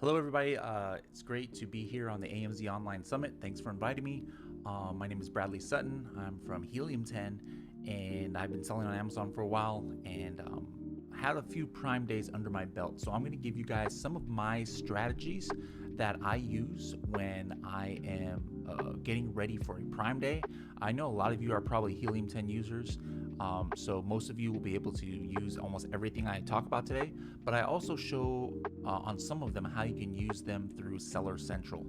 Hello, everybody. It's great to be here on the AMZ Online Summit. Thanks for inviting me. My name is Bradley Sutton. I'm from Helium10, and I've been selling on Amazon for a while and had a few Prime days under my belt. So I'm going to give you guys some of my strategies that I use when I am getting ready for a Prime day. I know a lot of you are probably Helium10 users. So most of you will be able to use almost everything I talk about today, but I also show on some of them how you can use them through Seller Central,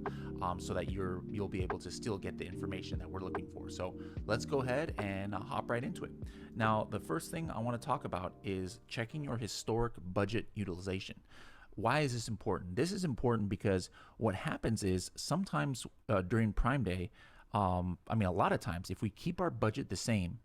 so that you'll be able to still get the information that we're looking for. So let's go ahead and hop right into it. Now, the first thing I want to talk about is checking your historic budget utilization. Why is this important? This is important because what happens is sometimes during Prime Day, a lot of times, if we keep our budget the same,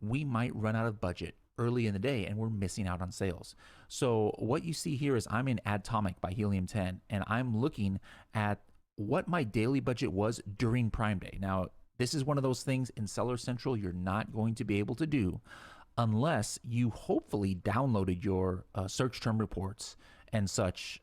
we might run out of budget early in the day and we're missing out on sales. So what you see here is I'm in Atomic by Helium10 and I'm looking at what my daily budget was during Prime Day. Now, this is one of those things in Seller Central you're not going to be able to do unless you hopefully downloaded your search term reports and such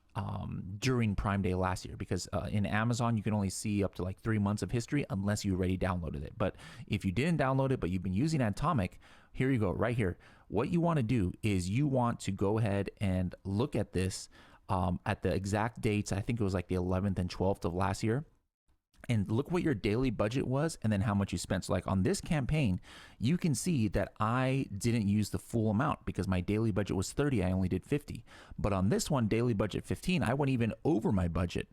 during Prime Day last year, because in Amazon you can only see up to like 3 months of history unless you already downloaded it. But if you didn't download it but you've been using Atomic, here you go, right here. What you want to do is you want to go ahead and look at this at the exact dates. I think it was like the 11th and 12th of last year, and look what your daily budget was and then how much you spent. So like on this campaign, you can see that I didn't use the full amount because my daily budget was 30, I only did 50. But on this one, daily budget 15, I went even over my budget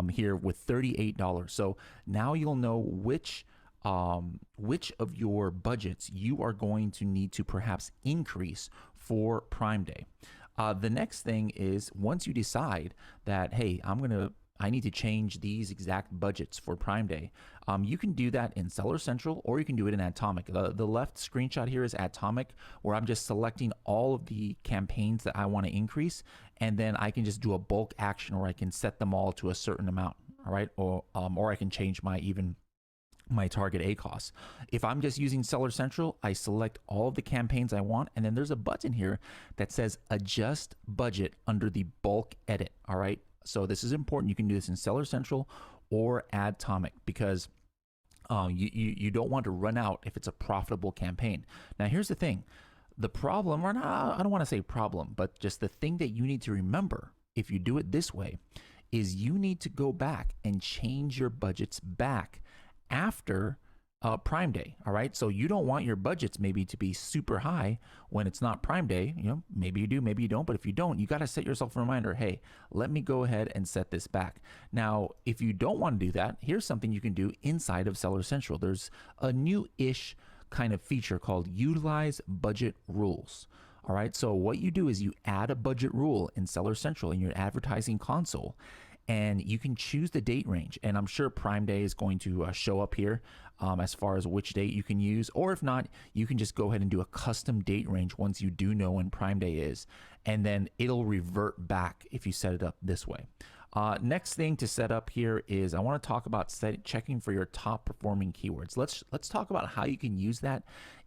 here with $38. So now you'll know which of your budgets you are going to need to perhaps increase for Prime Day. The next thing is, once you decide that, hey, I need to change these exact budgets for Prime Day, you can do that in Seller Central or you can do it in Atomic. The left screenshot here is Atomic, where I'm just selecting all of the campaigns that I want to increase, and then I can just do a bulk action where I can set them all to a certain amount, all right? Or I can change my target ACOS. If I'm just using Seller Central, I select all of the campaigns I want, and then there's a button here that says adjust budget under the bulk edit, all right? So this is important. You can do this in Seller Central or Atomic because you don't want to run out if it's a profitable campaign. Now, here's the thing. The problem, or not, I don't want to say problem, but just the thing that you need to remember if you do it this way is you need to go back and change your budgets back after Prime Day, all right? So you don't want your budgets maybe to be super high when it's not Prime Day. You know, maybe you do, maybe you don't, but if you don't, you got to set yourself a reminder, hey, let me go ahead and set this back. Now, if you don't want to do that, here's something you can do inside of Seller Central. There's a new-ish kind of feature called Utilize Budget Rules. All right, so what you do is you add a budget rule in Seller Central in your advertising console, and you can choose the date range. And I'm sure Prime Day is going to show up here as far as which date you can use, or if not, you can just go ahead and do a custom date range once you do know when Prime Day is, and then it'll revert back if you set it up this way. Next thing to set up here is I want to talk about checking for your top performing keywords. Let's talk about how you can use that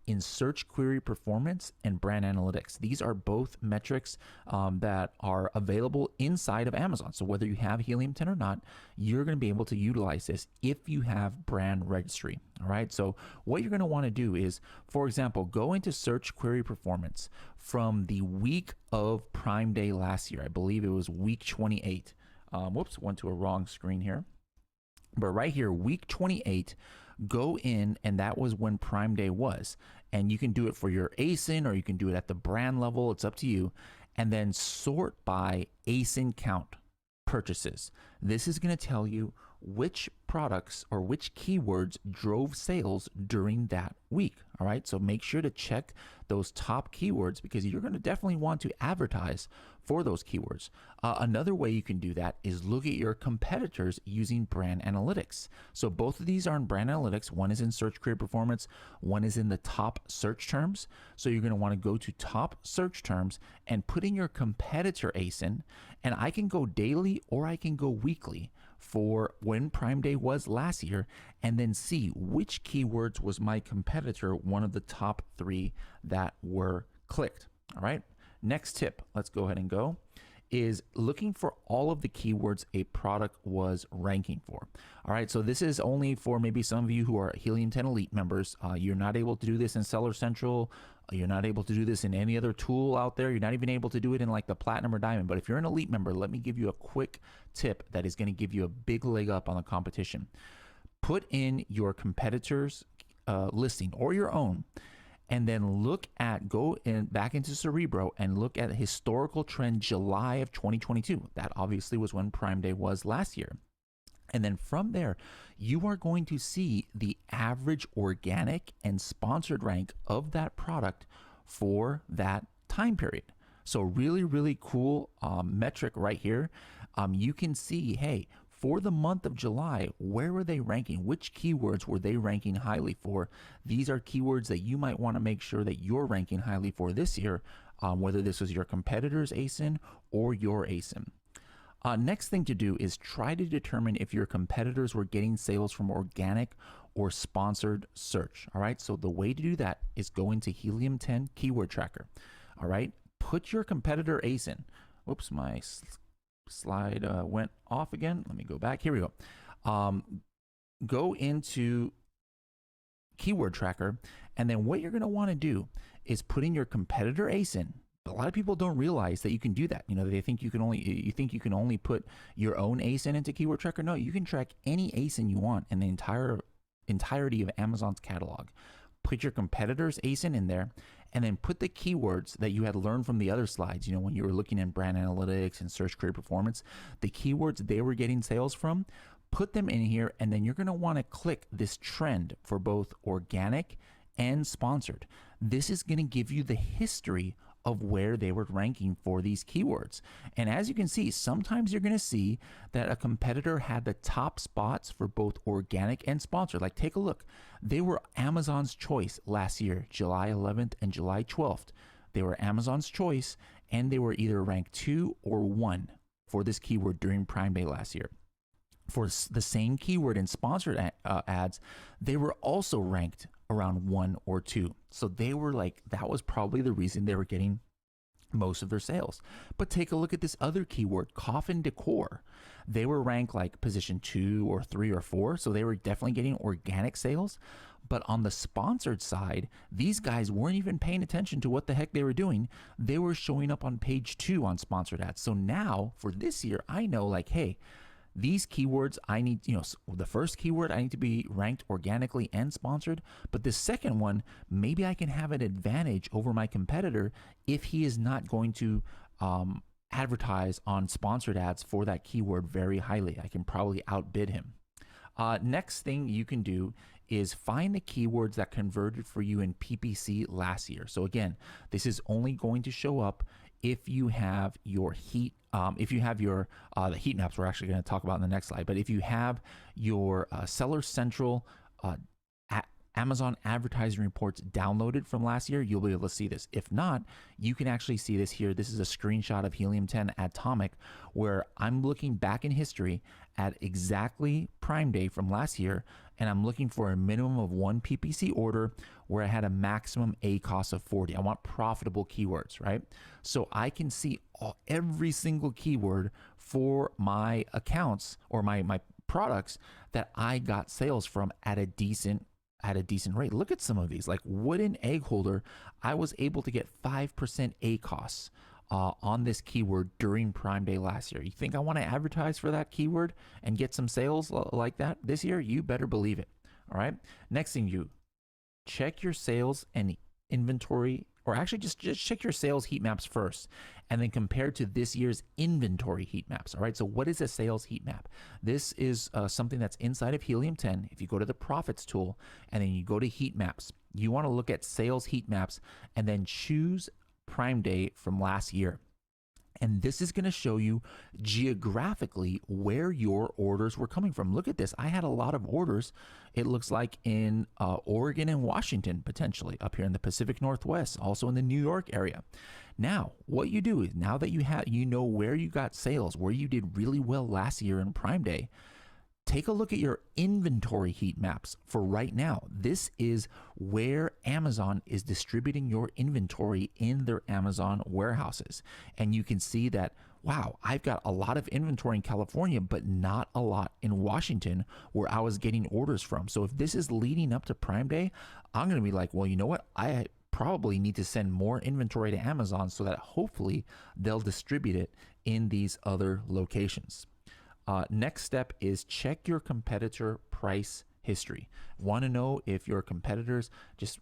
in search query performance and brand analytics. These are both metrics that are available inside of Amazon. So whether you have Helium10 or not, you're going to be able to utilize this if you have brand registry. All right. So what you're going to want to do is, for example, go into search query performance from the week of Prime Day last year. I believe it was week 28. Whoops, went to a wrong screen here. But right here, week 28, go in, and that was when Prime Day was. And you can do it for your ASIN or you can do it at the brand level. It's up to you. And then sort by ASIN count purchases. This is going to tell you which products or which keywords drove sales during that week. All right, so make sure to check those top keywords because you're going to definitely want to advertise for those keywords. Another way you can do that is look at your competitors using brand analytics. So both of these are in brand analytics. One is in search query performance, one is in the top search terms. So you're going to want to go to top search terms and put in your competitor ASIN, and I can go daily or I can go weekly for when Prime Day was last year, and then see which keywords was my competitor, one of the top 3 that were clicked. All right. Next tip, let's go ahead and go, is looking for all of the keywords a product was ranking for. All right, so this is only for maybe some of you who are Helium 10 Elite members. You're not able to do this in Seller Central. You're not able to do this in any other tool out there. You're not even able to do it in like the Platinum or Diamond. But if you're an Elite member, let me give you a quick tip that is going to give you a big leg up on the competition. Put in your competitor's listing or your own, and then go back into Cerebro and look at historical trend July of 2022. That obviously was when Prime Day was last year. And then from there, you are going to see the average organic and sponsored rank of that product for that time period. So really, really cool metric right here. You can see, hey, for the month of July, where were they ranking? Which keywords were they ranking highly for? These are keywords that you might want to make sure that you're ranking highly for this year, whether this was your competitor's ASIN or your ASIN. Next thing to do is try to determine if your competitors were getting sales from organic or sponsored search. All right, so the way to do that is go into Helium 10 Keyword Tracker. All right, put your competitor ASIN. Whoops, my slide went off again. Let me go back. Here we go. Go into Keyword Tracker, and then what you're going to want to do is put in your competitor ASIN. A lot of people don't realize that you can do that. You know, they think you can only put your own ASIN into Keyword Tracker. No, you can track any ASIN you want in the entirety of Amazon's catalog. Put your competitor's ASIN in there, and then put the keywords that you had learned from the other slides. You know, when you were looking at brand analytics and search query performance, the keywords they were getting sales from, put them in here, and then you're going to want to click this trend for both organic and sponsored. This is going to give you the history of where they were ranking for these keywords. And as you can see, sometimes you're going to see that a competitor had the top spots for both organic and sponsored. Like, take a look. They were Amazon's choice last year, July 11th and July 12th. They were Amazon's choice, and they were either ranked 2 or 1 for this keyword during Prime Day last year. For the same keyword in sponsored ads, they were also ranked around 1 or 2. So they were like, that was probably the reason they were getting most of their sales. But take a look at this other keyword, coffin decor. They were ranked like position 2 or 3 or 4. So they were definitely getting organic sales. But on the sponsored side, these guys weren't even paying attention to what the heck they were doing. They were showing up on page 2 on sponsored ads. So now for this year, I know like, hey, these keywords, I need, the first keyword, I need to be ranked organically and sponsored. But the second one, maybe I can have an advantage over my competitor if he is not going to advertise on sponsored ads for that keyword very highly. I can probably outbid him. Next thing you can do is find the keywords that converted for you in PPC last year. So again, this is only going to show up if you have your heat, if you have your the heat maps we're actually going to talk about in the next slide, but if you have your Seller Central Amazon advertising reports downloaded from last year, you'll be able to see this. If not, you can actually see this here. This is a screenshot of Helium 10 Atomic, where I'm looking back in history at exactly Prime Day from last year, and I'm looking for a minimum of 1 PPC order where I had a maximum ACoS of 40. I want profitable keywords, right? So I can see every single keyword for my accounts or my products that I got sales from at a decent rate. Look at some of these, like wooden egg holder. I was able to get 5% ACoS on this keyword during Prime Day last year. You think I want to advertise for that keyword and get some sales like that this year? You better believe it. All right. Next thing, you check your sales and inventory, or actually just check your sales heat maps first, and then compare to this year's inventory heat maps. All right. So what is a sales heat map? This is something that's inside of Helium 10. If you go to the profits tool and then you go to heat maps, you want to look at sales heat maps and then choose Prime Day from last year. And this is going to show you geographically where your orders were coming from. Look at this. I had a lot of orders, it looks like, in Oregon and Washington, potentially up here in the Pacific Northwest, also in the New York area. Now, what you do is, now that you know where you got sales, where you did really well last year in Prime Day, take a look at your inventory heat maps for right now. This is where Amazon is distributing your inventory in their Amazon warehouses. And you can see that wow, I've got a lot of inventory in California, but not a lot in Washington where I was getting orders from. So if this is leading up to Prime Day, I'm going to be like, well, you know what? I probably need to send more inventory to Amazon so that hopefully they'll distribute it in these other locations. Next step is check your competitor price history. Want to know if your competitors just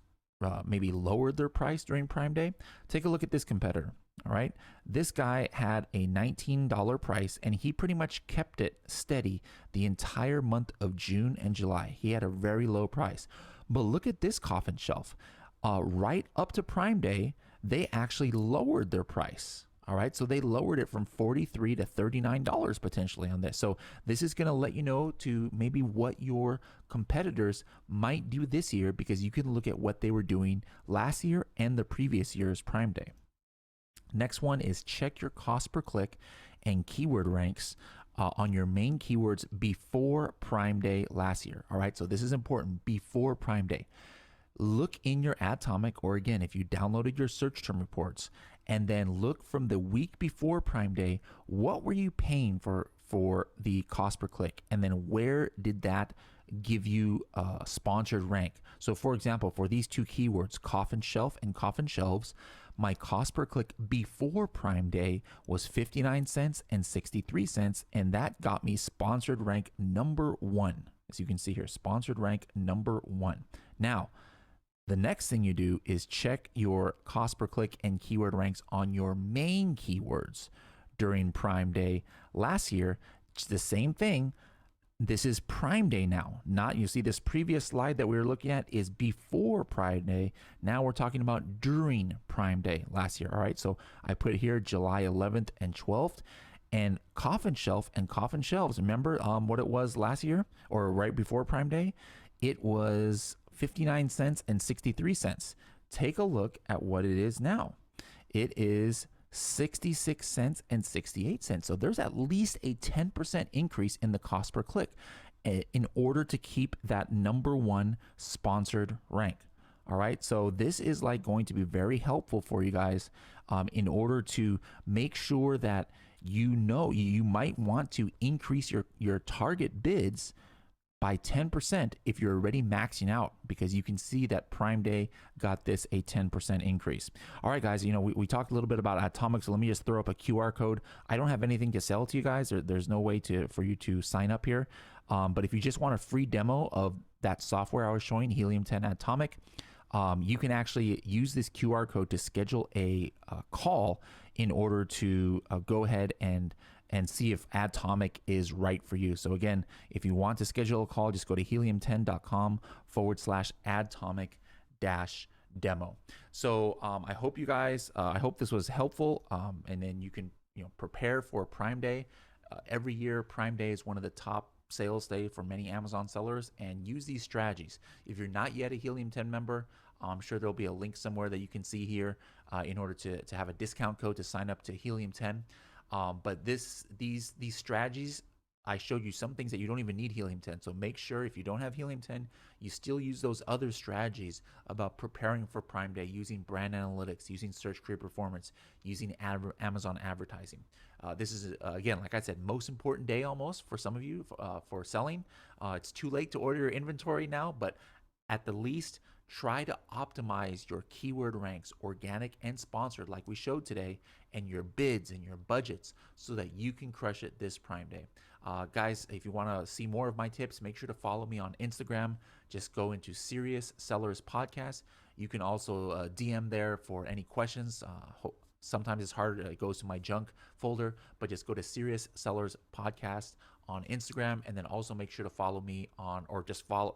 maybe lowered their price during Prime Day? Take a look at this competitor. All right. This guy had a $19 price and he pretty much kept it steady the entire month of June and July. He had a very low price. But look at this coffin shelf. Right up to Prime Day, they actually lowered their price. All right, so they lowered it from $43 to $39 potentially on this. So this is going to let you know to maybe what your competitors might do this year, because you can look at what they were doing last year and the previous year's Prime Day. Next one is check your cost per click and keyword ranks on your main keywords before Prime Day last year. All right, so this is important, before Prime Day. Look in your Atomic, or again, if you downloaded your search term reports, and then look from the week before Prime Day, what were you paying for the cost per click? And then where did that give you a sponsored rank? So for example, for these two keywords, coffin shelf and coffin shelves, my cost per click before Prime Day was 59 cents and 63 cents, and that got me sponsored rank number 1. As you can see here, sponsored rank number 1. Now, the next thing you do is check your cost per click and keyword ranks on your main keywords during Prime Day last year. It's the same thing. This is Prime Day now. Not, you see this previous slide that we were looking at is before Prime Day. Now we're talking about during Prime Day last year. All right, so I put here July 11th and 12th. And coffin shelf and coffin shelves, remember what it was last year or right before Prime Day? It was 59 cents and 63 cents. Take a look at what it is now. It is 66 cents and 68 cents. So there's at least a 10% increase in the cost per click in order to keep that number 1 sponsored rank. All right, so this is like going to be very helpful for you guys in order to make sure that you might want to increase your target bids by 10% if you're already maxing out, because you can see that Prime Day got this a 10% increase. All right, guys, we talked a little bit about Atomic, so let me just throw up a QR code. I don't have anything to sell to you guys. There's no way for you to sign up here. But if you just want a free demo of that software I was showing, Helium10 Atomic, you can actually use this QR code to schedule a call in order to go ahead and see if Atomic is right for you. So again, if you want to schedule a call, just go to helium10.com/atomic-demo. So I hope you guys, I hope this was helpful. And then you can prepare for Prime Day. Every year, Prime Day is one of the top sales day for many Amazon sellers, and use these strategies. If you're not yet a Helium10 member, I'm sure there'll be a link somewhere that you can see here in order to have a discount code to sign up to Helium10. But these strategies, I showed you some things that you don't even need Helium10. So make sure if you don't have Helium10, you still use those other strategies about preparing for Prime Day, using brand analytics, using search create performance, using Amazon advertising. This is, again, like I said, most important day almost for some of you for selling. It's too late to order your inventory now, but at the least, try to optimize your keyword ranks, organic and sponsored, like we showed today, and your bids and your budgets so that you can crush it this Prime Day. Guys, if you want to see more of my tips, make sure to follow me on Instagram. Just go into Serious Sellers Podcast. You can also DM there for any questions. Sometimes it's hard, it goes to my junk folder, but just go to Serious Sellers Podcast on Instagram, and then also make sure to follow me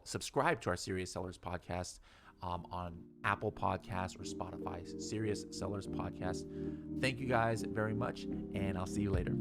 subscribe to our Serious Sellers Podcast on Apple Podcasts or Spotify. Serious Sellers Podcast. Thank you guys very much, and I'll see you later.